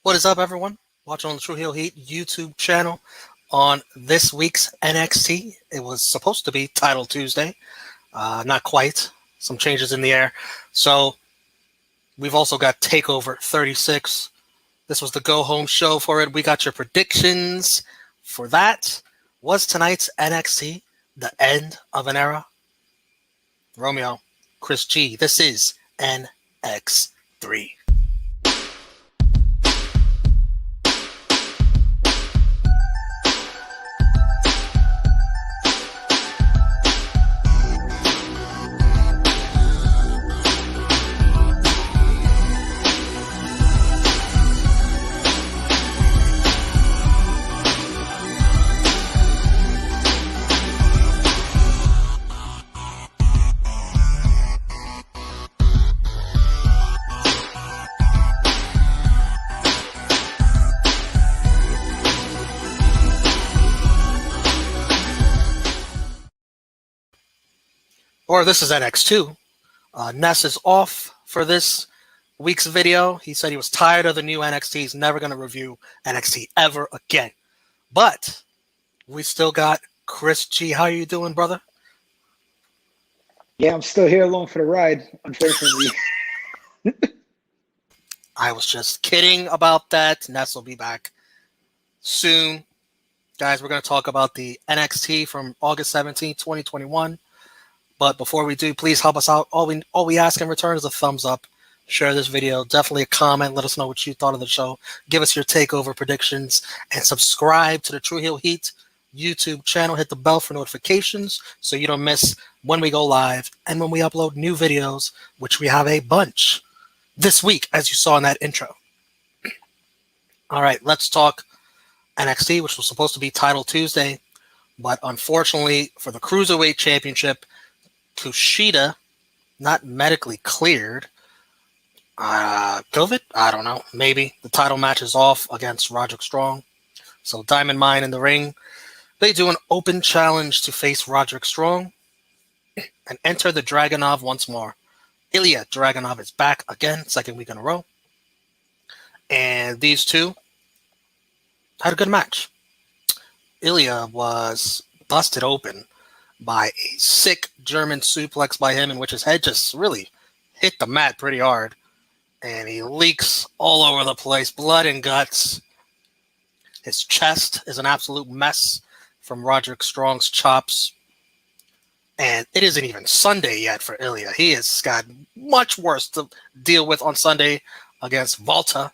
What is up, everyone? Watching on the True Heel Heat YouTube channel on this week's NXT. It was supposed to be Title Tuesday. Not quite. Some changes in the air. So we've also got TakeOver 36. This was the go-home show for it. We got your predictions for that. Was tonight's NXT the end of an era? Romeo, Chris G. This is NX3. Or this is NX2. Ness is off for this week's video. He said he was tired of the new NXT. He's never going to review NXT ever again. But we still got Chris G. How are you doing, brother? Yeah, I'm still here along for the ride, unfortunately. I was just kidding about that. Ness will be back soon. Guys, we're going to talk about the NXT from August 17, 2021. But before we do, please help us out. All we ask in return is a thumbs up. Share this video. Definitely a comment. Let us know what you thought of the show. Give us your takeover predictions. And subscribe to the True Heel Heat YouTube channel. Hit the bell for notifications so you don't miss when we go live and when we upload new videos, which we have a bunch this week, as you saw in that intro. All right, let's talk NXT, which was supposed to be Title Tuesday. But unfortunately, for the Cruiserweight Championship, Kushida, not medically cleared. COVID? I don't know. Maybe. The title match is off against Roderick Strong. So Diamond Mine in the ring. They do an open challenge to face Roderick Strong and enter the Dragunov once more. Ilja Dragunov is back again, second week in a row. And these two had a good match. Ilja was busted open by a sick German suplex by him in which his head just really hit the mat pretty hard. And he leaks all over the place, blood and guts. His chest is an absolute mess from Roderick Strong's chops. And it isn't even Sunday yet for Ilja. He has got much worse to deal with on Sunday against Volta.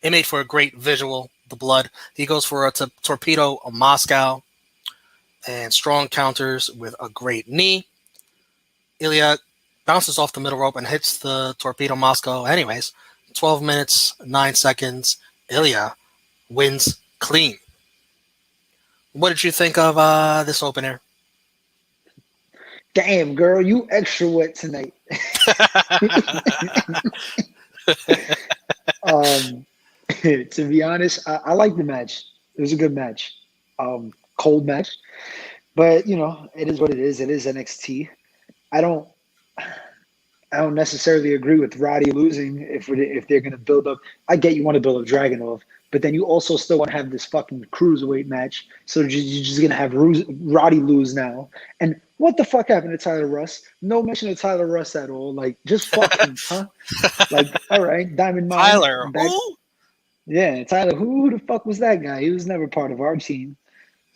It made for a great visual, the blood. He goes for a torpedo of Moscow. And Strong counters with a great knee. Ilja bounces off the middle rope and hits the torpedo Moscow. Anyways, 12 minutes, 9 seconds. Ilja wins clean. What did you think of this opener? Damn, girl, you extra wet tonight. To be honest, I like the match. It was a good match. Cold match, but you know, it is what it is. It is NXT. I don't necessarily agree with Roddy losing if they're going to build up. I get you want to build up Dragunov, but then you also still want to have this fucking cruiserweight match. So you're just going to have Roddy lose now. And what the fuck happened to Tyler Russ? No mention of Tyler Russ at all. Like, just fucking, huh? Like, all right, Diamond Mine. Tyler, who? Yeah, Tyler. Who the fuck was that guy? He was never part of our team.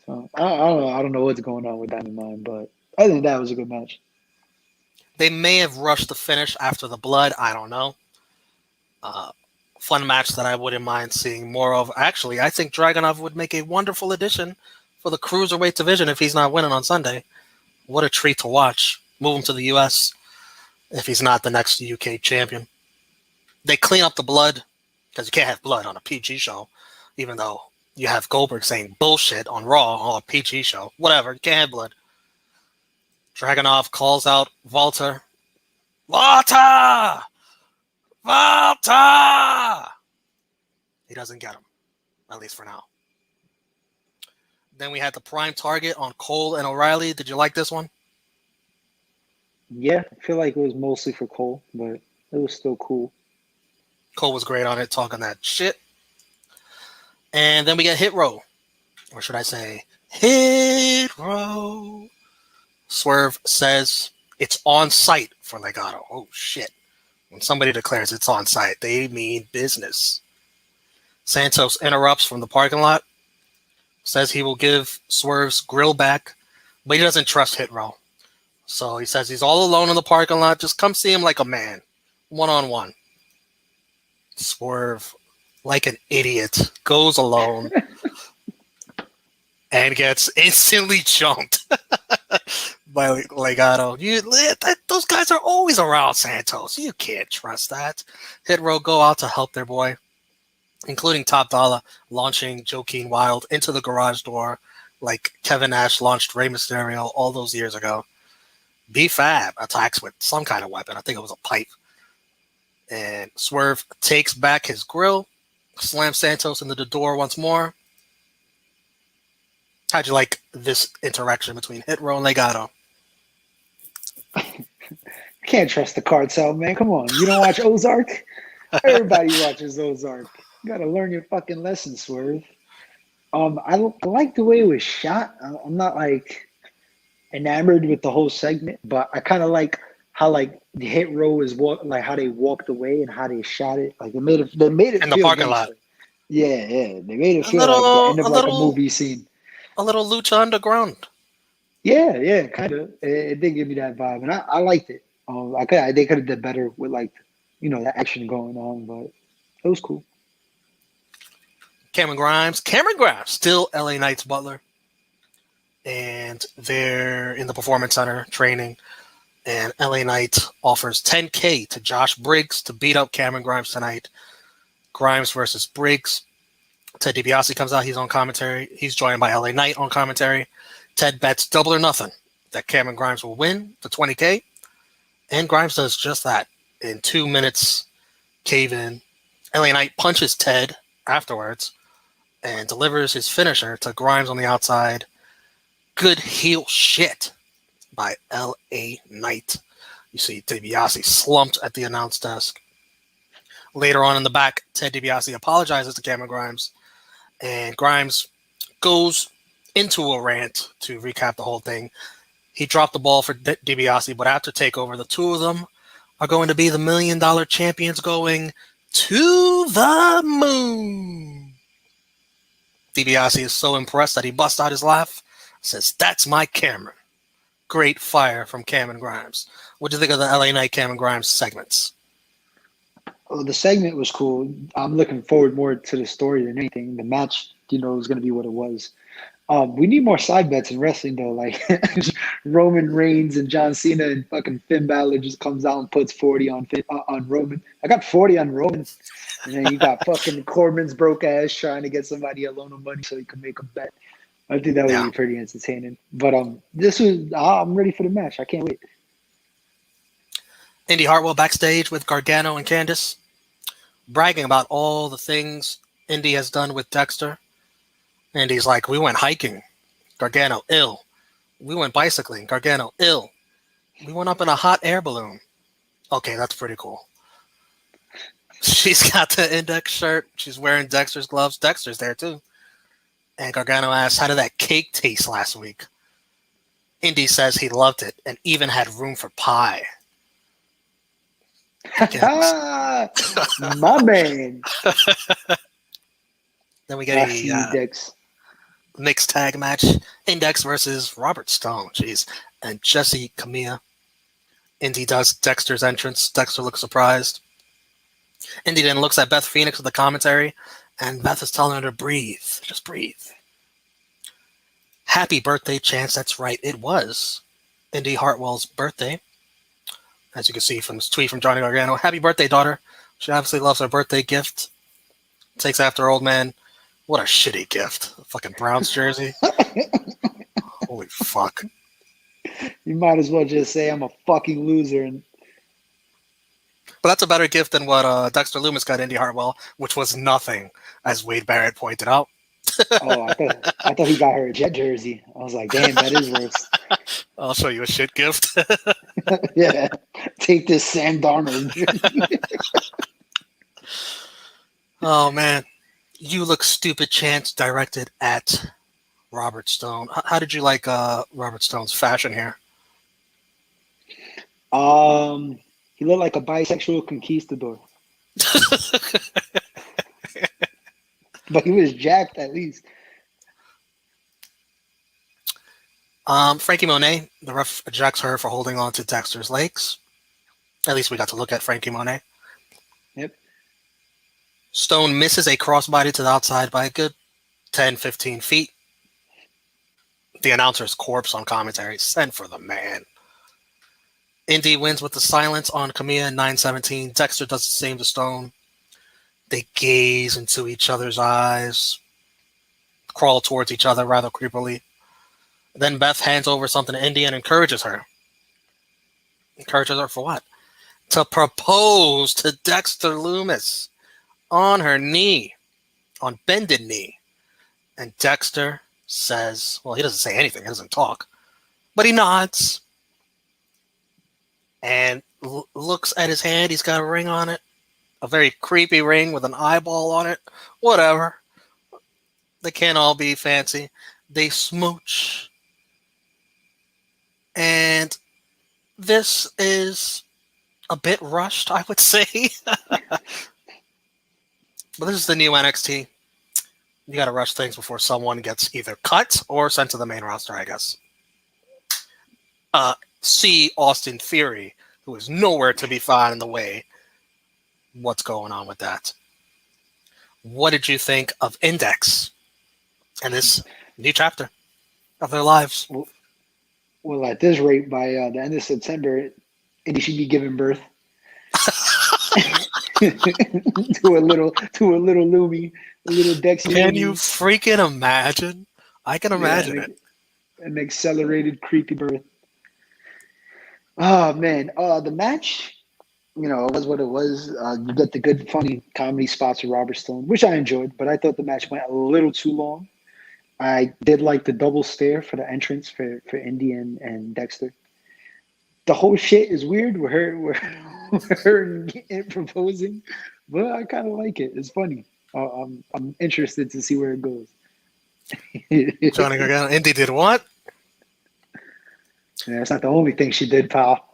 So I don't know what's going on with Diamond Mine, but I think that was a good match. They may have rushed the finish after the blood. I don't know. Fun match that I wouldn't mind seeing more of. Actually, I think Dragunov would make a wonderful addition for the Cruiserweight division if he's not winning on Sunday. What a treat to watch. Move him to the U.S. if he's not the next UK champion. They clean up the blood because you can't have blood on a PG show, even though you have Goldberg saying bullshit on Raw on a PG show. Whatever, you can't have blood. Dragunov calls out Volta. Volta! Volta! He doesn't get him, at least for now. Then we had the prime target on Cole and O'Reilly. Did you like this one? Yeah, I feel like it was mostly for Cole, but it was still cool. Cole was great on it, talking that shit. And then we get Hit Row. Or should I say, Hit Row. Swerve says it's on site for Legado. Oh, shit. When somebody declares it's on site, they mean business. Santos interrupts from the parking lot, says he will give Swerve's grill back, but he doesn't trust Hit Row. So he says he's all alone in the parking lot. Just come see him like a man, one-on-one. Swerve, like an idiot, goes alone and gets instantly jumped by Legado. Those guys are always around Santos. You can't trust that. Hit Row go out to help their boy, including Top Dollar launching Joaquin Wilde into the garage door like Kevin Nash launched Rey Mysterio all those years ago. B-Fab attacks with some kind of weapon. I think it was a pipe. And Swerve takes back his grill, slams Santos into the door once more. How'd you like this interaction between Hit Row and Legado? Can't trust the cartel, man. Come on. You don't watch Ozark? Everybody watches Ozark. You gotta learn your fucking lesson, Swerve. I like the way it was shot. I'm not like enamored with the whole segment, but I kind of like how like the Hit Row is like how they walked away and how they shot it. Like they made it in the parking lot. Yeah, they made it feel like the end of like a movie scene. A little Lucha Underground. Yeah, kind of. It did give me that vibe, and I liked it. They could have did better with like, the action going on, but it was cool. Cameron Grimes, still LA Knight's butler, and they're in the Performance Center training. And LA Knight offers $10K to Josh Briggs to beat up Cameron Grimes tonight. Grimes versus Briggs. Ted DiBiase comes out. He's on commentary. He's joined by LA Knight on commentary. Ted bets double or nothing that Cameron Grimes will win the $20K. And Grimes does just that. In 2 minutes, cave in. LA Knight punches Ted afterwards and delivers his finisher to Grimes on the outside. Good heel shit by LA Knight. You see DiBiase slumped at the announce desk. Later on in the back, Ted DiBiase apologizes to Cameron Grimes, and Grimes goes into a rant to recap the whole thing. He dropped the ball for DiBiase, but after TakeOver, the two of them are going to be the $1 million champions going to the moon. DiBiase is so impressed that he busts out his laugh, says, "That's my Cameron." Great fire from Cameron Grimes. What do you think of the LA Knight Cameron Grimes segments? Well, the segment was cool. I'm looking forward more to the story than anything. The match, was going to be what it was. We need more side bets in wrestling, though. Like Roman Reigns and John Cena and fucking Finn Balor just comes out and puts 40 on Roman. I got 40 on Roman. And then you got fucking Corbin's broke ass trying to get somebody a loan of money so he can make a bet. I think that would be pretty entertaining. But I'm ready for the match. I can't wait. Indy Hartwell backstage with Gargano and Candice, bragging about all the things Indy has done with Dexter. Indy's like, "We went hiking. Gargano, ill. We went bicycling. Gargano, ill. We went up in a hot air balloon." Okay, that's pretty cool. She's got the In-Dex shirt. She's wearing Dexter's gloves. Dexter's there too. And Gargano asks, "How did that cake taste last week?" Indy says he loved it and even had room for pie. My man. Then we get a mixed tag match. In-Dex versus Robert Stone. Jeez. And Jessi Kamea. Indy does Dexter's entrance. Dexter looks surprised. Indy then looks at Beth Phoenix with the commentary, and Beth is telling her to breathe. Just breathe. Happy birthday, Chance. That's right. It was Indy Hartwell's birthday. As you can see from this tweet from Johnny Gargano. Happy birthday, daughter. She obviously loves her birthday gift. Takes after her old man. What a shitty gift. A fucking Browns jersey. Holy fuck. You might as well just say I'm a fucking loser. But that's a better gift than what Dexter Lumis got Indy Hartwell, which was nothing, as Wade Barrett pointed out. I thought he got her a Jet jersey. I was like, damn, that is worse. I'll show you a shit gift. Yeah. Take this Sam Darnold jersey. Oh man, you look stupid. Chance directed at Robert Stone. How did you like Robert Stone's fashion here? He looked like a bisexual conquistador, but he was jacked at least. Frankie Monet, the ref ejects her for holding on to Dexter's legs. At least we got to look at Frankie Monet. Yep. Stone misses a crossbody to the outside by a good 10, 15 feet. The announcer's corpse on commentary. Send for the man. Indy wins with the silence on Kamea 9:17. Dexter does the same to Stone. They gaze into each other's eyes, crawl towards each other rather creepily. Then Beth hands over something to Indy and encourages her. Encourages her for what? To propose to Dexter Lumis on her knee, on bended knee. And Dexter says, well, he doesn't say anything, he doesn't talk, but he nods and looks at his hand. He's got a ring on it, a very creepy ring with an eyeball on it. Whatever. They can't all be fancy. They smooch. And this is a bit rushed, I would say. But this is the new NXT. You got to rush things before someone gets either cut or sent to the main roster, I guess. See Austin Theory, who is nowhere to be found in the way. What's going on with that? What did you think of In-Dex and this new chapter of their lives? Well, at this rate, by the end of September, Indy should be giving birth to a little Lumi, a little Dex. Can you freaking imagine? I can imagine it. An accelerated creepy birth. Oh man, the match, it was what it was. You got the good, funny comedy spots with Robert Stone, which I enjoyed, but I thought the match went a little too long. I did like the double stare for the entrance for Indy and Dexter. The whole shit is weird with her proposing, but I kind of like it. It's funny. I'm interested to see where it goes. Johnny Gargano, Indy did what? Yeah, it's not the only thing she did, pal.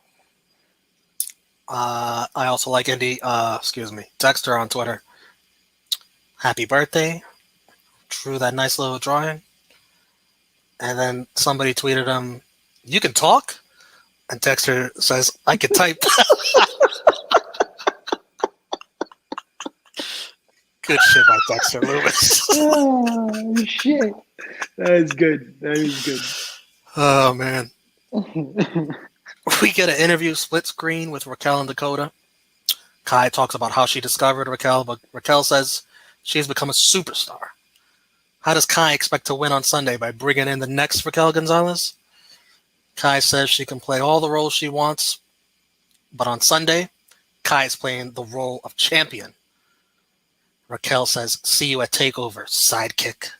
I also like Dexter on Twitter. Happy birthday. Drew that nice little drawing. And then somebody tweeted him, you can talk? And Dexter says, I can type. Good shit by Dexter Lumis. Oh, shit. That is good. Oh, man. We get an interview split screen with Raquel and Dakota. Kai talks about how she discovered Raquel, but Raquel says she has become a superstar. How does Kai expect to win on Sunday? By bringing in the next Raquel Gonzalez? Kai says she can play all the roles she wants, but on Sunday, Kai is playing the role of champion. Raquel says, see you at TakeOver, sidekick.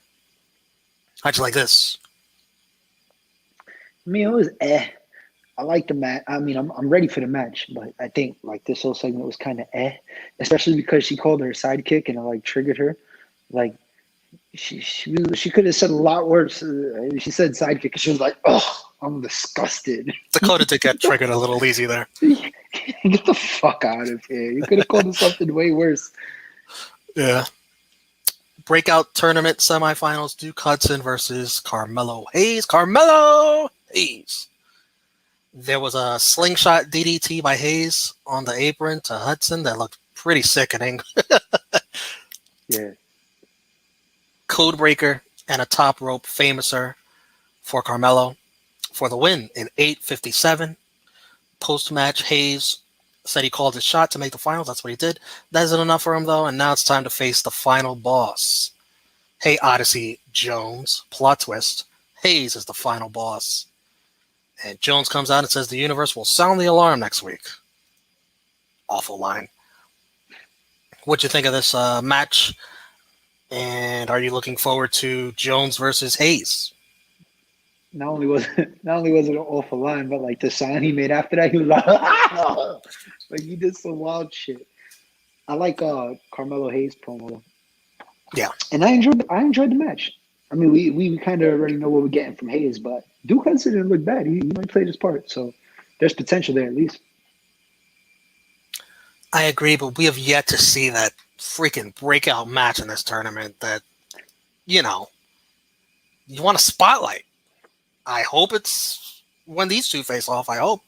How'd you like this? I mean, it was I like the match. I mean, I'm ready for the match, but I think like this whole segment was kind of especially because she called her sidekick and it like triggered her. Like she could have said a lot worse. She said sidekick and she was like, oh, I'm disgusted. Dakota did get triggered a little easy there. Get the fuck out of here. You could have called it something way worse. Yeah. Breakout tournament semifinals, Duke Hudson versus Carmelo Hayes. Carmelo Hayes. There was a slingshot DDT by Hayes on the apron to Hudson that looked pretty sickening. Yeah. Codebreaker and a top rope famouser for Carmelo for the win in 8:57. Post-match, Hayes said he called his shot to make the finals. That's what he did. That isn't enough for him, though, and now it's time to face the final boss. Hey, Odyssey Jones. Plot twist. Hayes is the final boss. And Jones comes out and says the universe will sound the alarm next week. Awful line. What'd you think of this match? And are you looking forward to Jones versus Hayes? Not only was it an awful line, but like the sound he made after that, he was like, like he did some wild shit. I like Carmelo Hayes promo, Yeah. and I enjoyed the match. I mean, we kind of already know what we're getting from Hayes, but Duke Hudson didn't look bad. He might play his part, so there's potential there at least. I agree, but we have yet to see that freaking breakout match in this tournament that, you know, you want to spotlight. I hope it's when these two face off. I hope.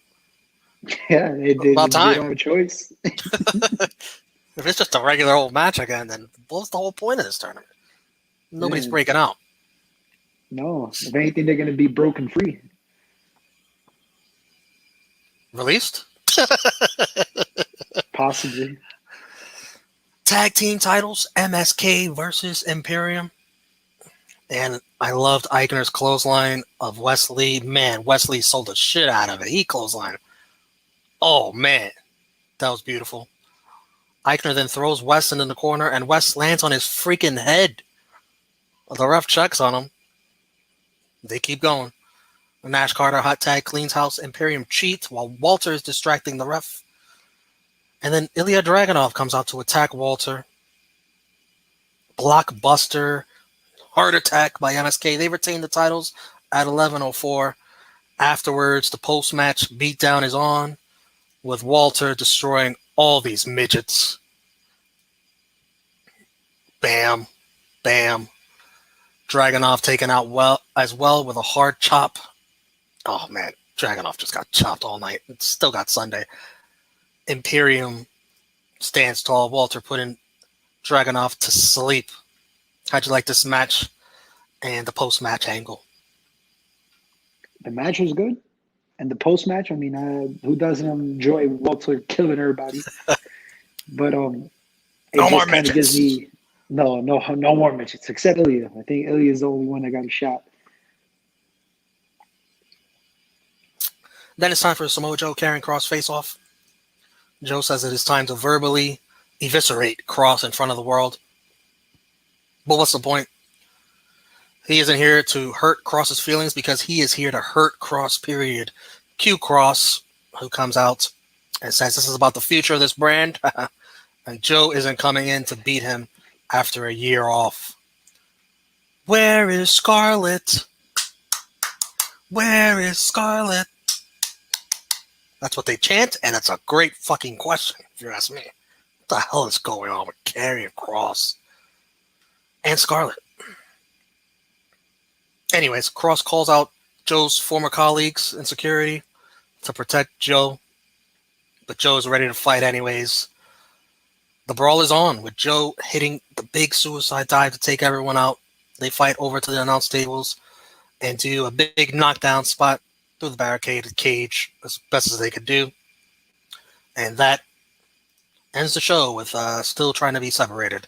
Yeah, they About don't time. have a choice. If it's just a regular old match again, then what's the whole point of this tournament? Nobody's Yeah. breaking out. No, if anything, they're going to be broken free. Released? Possibly. Tag team titles, MSK versus Imperium. And I loved Eichner's clothesline of Wesley. Man, Wesley sold the shit out of it. He clothesline. Oh, man. That was beautiful. Eichner then throws Weston in the corner, and West lands on his freaking head. The ref checks on him. They keep going. Nash Carter hot tag cleans house. Imperium cheats while Walter is distracting the ref. And then Ilja Dragunov comes out to attack Walter. Blockbuster. Heart attack by MSK. They retain the titles at 11:04. Afterwards, the post-match beatdown is on, with Walter destroying all these midgets. Bam. Bam. Dragunov taken out well with a hard chop. Oh, man. Dragunov just got chopped all night. It's still got Sunday. Imperium stands tall. Walter putting Dragunov to sleep. How'd you like this match and the post-match angle? The match was good. And the post-match, I mean, who doesn't enjoy Walter killing everybody? But it No more just kind of gives midgets. me no more midgets except Ilya. I think Ilya is the only one that got a shot. Then it's time for Samoa Joe Karrion Kross face-off. Joe says it is time to verbally eviscerate Kross in front of the world. But what's the point? He isn't here to hurt Kross's feelings because he is here to hurt Kross, period. Cue Kross, who comes out and says this is about the future of this brand. And Joe isn't coming in to beat him after a year off. Where is Scarlett? Where is Scarlett? That's what they chant, and it's a great fucking question, if you ask me. What the hell is going on with Karrion Kross and Scarlett? Anyways, Kross calls out Joe's former colleagues in security to protect Joe, but Joe is ready to fight anyways. The brawl is on, with Joe hitting the big suicide dive to take everyone out. They fight over to the announce tables and do a big knockdown spot through the barricaded cage as best as they could do. And that ends the show with still trying to be separated.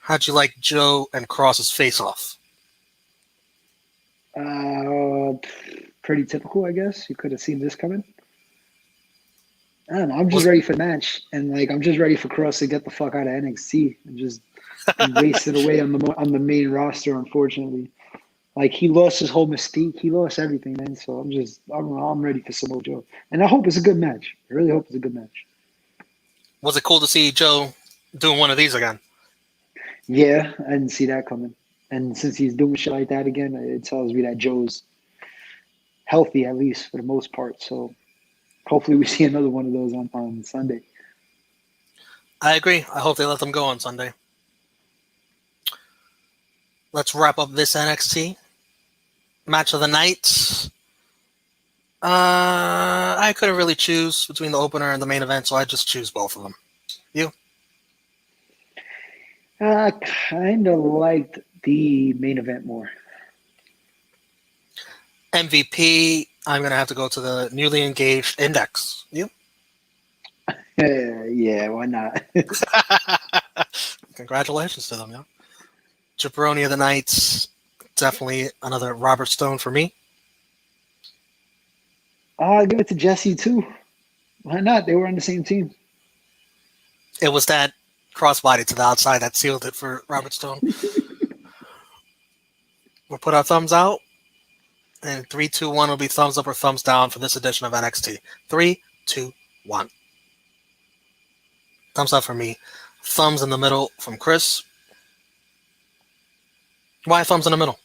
How'd you like Joe and Kross's face-off? Pretty typical, I guess. You could have seen this coming. I don't know. I'm just ready for the match, and I'm just ready for Kross to get the fuck out of NXT and just be wasted away on the main roster. Unfortunately, he lost his whole mystique. He lost everything, man. So I'm ready for Samoa Joe, and I hope it's a good match. I really hope it's a good match. Was it cool to see Joe doing one of these again? Yeah, I didn't see that coming. And since he's doing shit like that again, it tells me that Joe's healthy, at least for the most part. So hopefully we see another one of those on Sunday. I agree. I hope they let them go on Sunday. Let's wrap up this NXT. Match of the night. I couldn't really choose between the opener and the main event, so I just choose both of them. You? I kind of liked the main event more. MVP, I'm going to have to go to the newly engaged In-Dex. You? Yeah, why not? Congratulations to them, yeah. Jabroni of the night, definitely another Robert Stone for me. I'll give it to Jessi too. Why not? They were on the same team. It was that crossbody to the outside that sealed it for Robert Stone. We'll put our thumbs out, and 3, 2, 1 will be thumbs up or thumbs down for this edition of NXT. 3, 2, 1. Thumbs up for me. Thumbs in the middle from Chris. Why thumbs in the middle?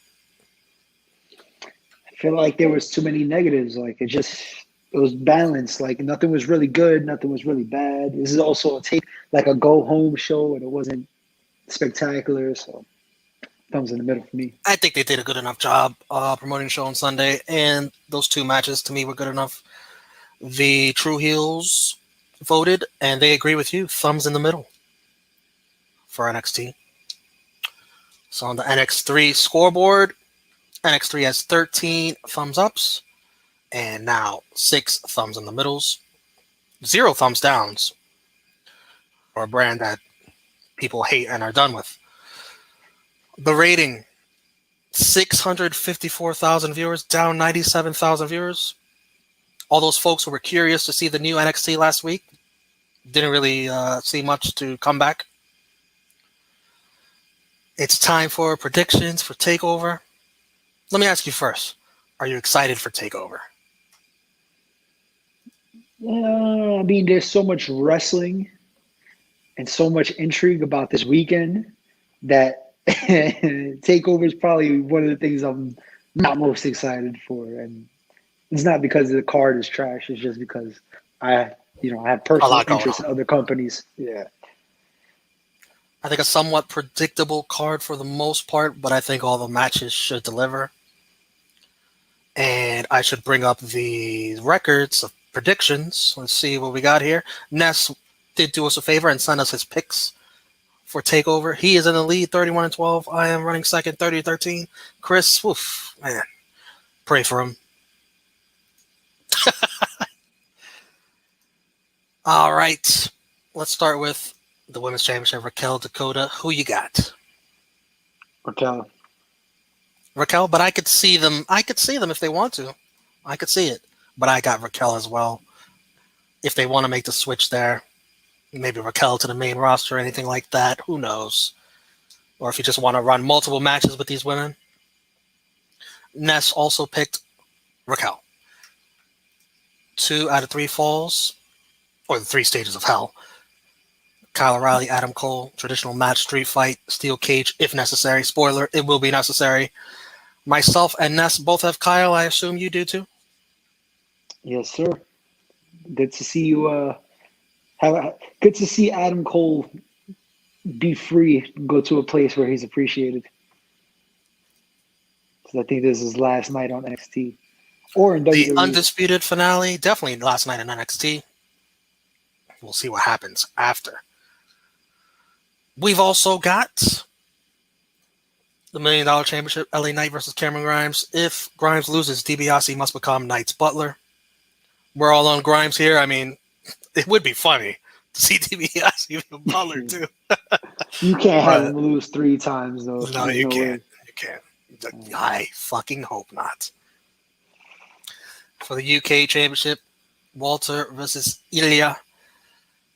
I feel like there was too many negatives. Like it was balanced. Like nothing was really good, nothing was really bad. This is also a go home show, and it wasn't spectacular. So thumbs in the middle for me. I think they did a good enough job promoting the show on Sunday, and those two matches to me were good enough. The True Heels voted, and they agree with you. Thumbs in the middle for NXT. So on the NX3 scoreboard, NX3 has 13 thumbs ups, and now 6 thumbs in the middles, 0 thumbs downs for a brand that people hate and are done with. The rating, 654,000 viewers, down 97,000 viewers. All those folks who were curious to see the new NXT last week didn't really see much to come back. It's time for predictions for TakeOver. Let me ask you first. Are you excited for TakeOver? I mean, there's so much wrestling and so much intrigue about this weekend that TakeOver is probably one of the things I'm not most excited for. And it's not because the card is trash. It's just because I have personal interest in other companies. Yeah. I think a somewhat predictable card for the most part, but I think all the matches should deliver. And I should bring up the records of predictions. Let's see what we got here. Ness did do us a favor and send us his picks for TakeOver. He is in the lead, 31-12. I am running second, 30-13. Chris, oof, man, pray for him. All right, let's start with the Women's Championship. Raquel, Dakota, who you got? Raquel, but I could see them. I could see them if they want to. I could see it, but I got Raquel as well. If they want to make the switch there, maybe Raquel to the main roster or anything like that. Who knows? Or if you just want to run multiple matches with these women. Ness also picked Raquel. 2 out of 3 falls, or the 3 stages of hell. Kyle O'Reilly, Adam Cole, traditional match, street fight, steel cage if necessary. Spoiler, it will be necessary. Myself and Ness both have Kyle. I assume you do too? Yes, sir. Good to see you. Good to see Adam Cole be free, go to a place where he's appreciated. So I think this is his last night on NXT. Or in WWE. The undisputed finale, definitely last night in NXT. We'll see what happens after. We've also got the $1 Million Championship, LA Knight versus Cameron Grimes. If Grimes loses, DiBiase must become Knight's butler. We're all on Grimes here. I mean, it would be funny to see DiBiase be a butler too. You can't have him lose 3 times, though. No, you can't. You can't. I fucking hope not. For the UK Championship, Walter versus Ilja.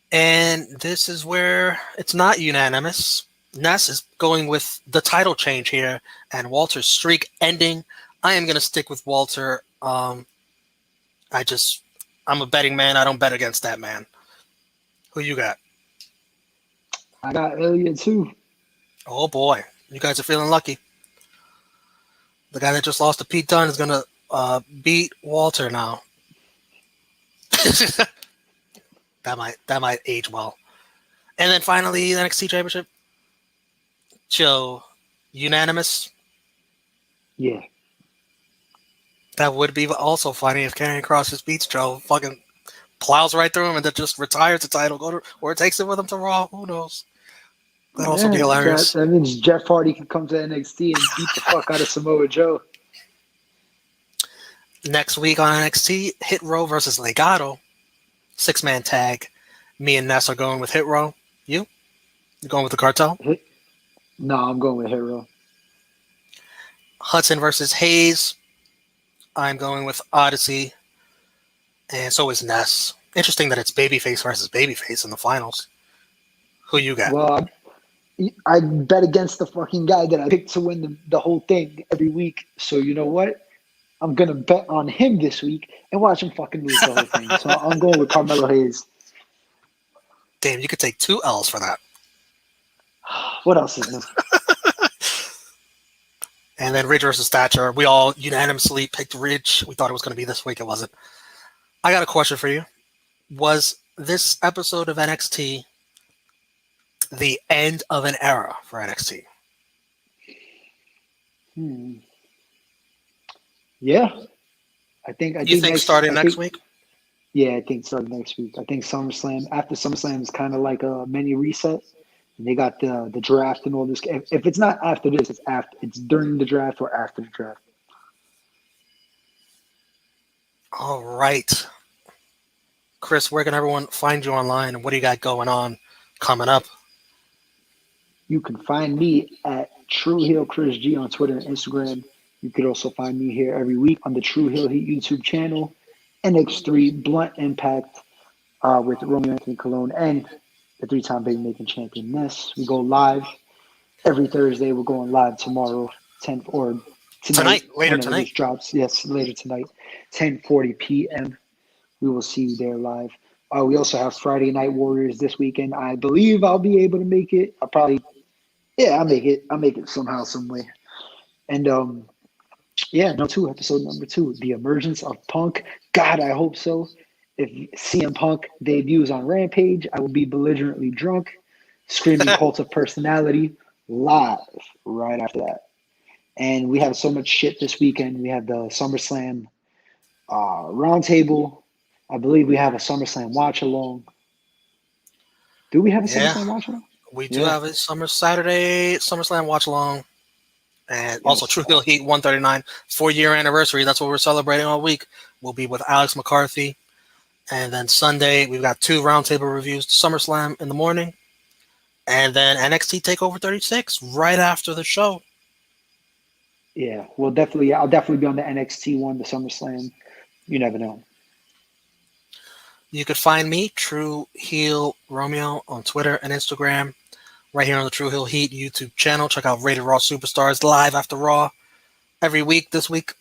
And this is where it's not unanimous. Ness is going with the title change here, and Walter's streak ending. I am going to stick with Walter. I'm a betting man. I don't bet against that man. Who you got? I got Ilja too. Oh boy, you guys are feeling lucky. The guy that just lost to Pete Dunne is going to beat Walter now. That might age well. And then finally, the NXT Championship. Joe, unanimous? Yeah. That would be also funny if Karrion Kross just beats Joe, fucking plows right through him and then just retires the title, or takes it with him to Raw. Who knows? That'd also be hilarious. That means Jeff Hardy can come to NXT and beat the fuck out of Samoa Joe. Next week on NXT, Hit Row versus Legado. 6-man tag. Me and Ness are going with Hit Row. You going with the Cartel? No, I'm going with Hit Row. Hudson versus Hayes. I'm going with Odyssey. And so is Ness. Interesting that it's babyface versus babyface in the finals. Who you got? Well, I bet against the fucking guy that I picked to win the whole thing every week. So you know what? I'm going to bet on him this week and watch him fucking lose the whole thing. So I'm going with Carmelo Hayes. Damn, you could take 2 L's for that. What else is new? And then Ridge versus Thatcher. We all unanimously picked Ridge. We thought it was going to be this week. It wasn't. I got a question for you. Was this episode of NXT the end of an era for NXT? Yeah. I think starting next week? Yeah, I think starting next week. I think after SummerSlam is kind of like a mini reset. And they got the draft and all this. If it's not after this, it's during the draft or after the draft. All right. Chris, where can everyone find you online, and what do you got going on coming up? You can find me at True Heel Chris G on Twitter and Instagram. You could also find me here every week on the True Heel Heat YouTube channel, NX3 Blunt Impact with Romeo and Cologne and the 3-time Big Making Champion Ness. We go live every Thursday. We're going live tomorrow, tonight, later tonight. This drops. Yes, later tonight, 10:40 p.m. We will see you there live. We also have Friday Night Warriors this weekend. I believe I'll be able to make it. I'll make it somehow, some way. And episode number 2, the emergence of Punk. God, I hope so. If CM Punk debuts on Rampage, I will be belligerently drunk, screaming Cult of Personality live right after that. And we have so much shit this weekend. We have the SummerSlam roundtable. I believe we have a SummerSlam watch along. Do we have a SummerSlam watch along? We do have a SummerSlam watch along. And also True Heel Heat 139 4-year anniversary. That's what we're celebrating all week. We'll be with Alex McCarthy. And then Sunday, we've got 2 roundtable reviews to SummerSlam in the morning. And then NXT TakeOver 36 right after the show. Yeah, I'll definitely be on the NXT one, the SummerSlam. You never know. You could find me, True Heel Romeo, on Twitter and Instagram. Right here on the True Heel Heat YouTube channel. Check out Rated Raw Superstars live after Raw every week this week.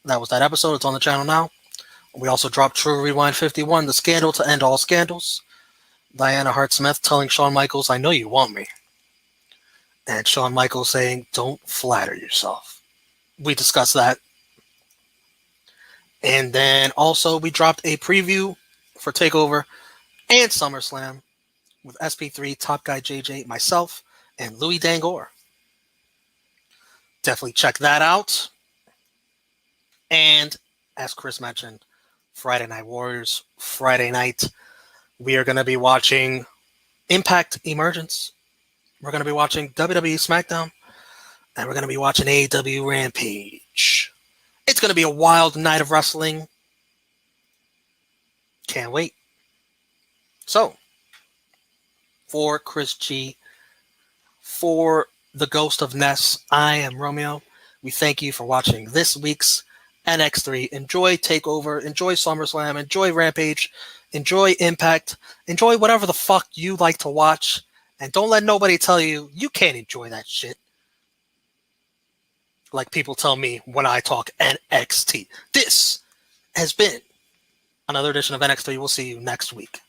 That was that episode. It's on the channel now. We also dropped True Rewind 51, the scandal to end all scandals. Diana Hart-Smith telling Shawn Michaels, I know you want me. And Shawn Michaels saying, don't flatter yourself. We discussed that. And then also we dropped a preview for TakeOver and SummerSlam with SP3, Top Guy JJ, myself, and Louis Dangor. Definitely check that out. And as Chris mentioned, Friday Night Warriors, Friday night, we are going to be watching Impact Emergence. We're going to be watching WWE SmackDown. And we're going to be watching AEW Rampage. It's going to be a wild night of wrestling. Can't wait. So, for Chris G, for the Ghost of Ness, I am Romeo. We thank you for watching this week's NX3. Enjoy TakeOver, enjoy SummerSlam, enjoy Rampage, enjoy Impact, enjoy whatever the fuck you like to watch, and don't let nobody tell you you can't enjoy that shit. Like people tell me when I talk NXT. This has been another edition of NX3. We'll see you next week.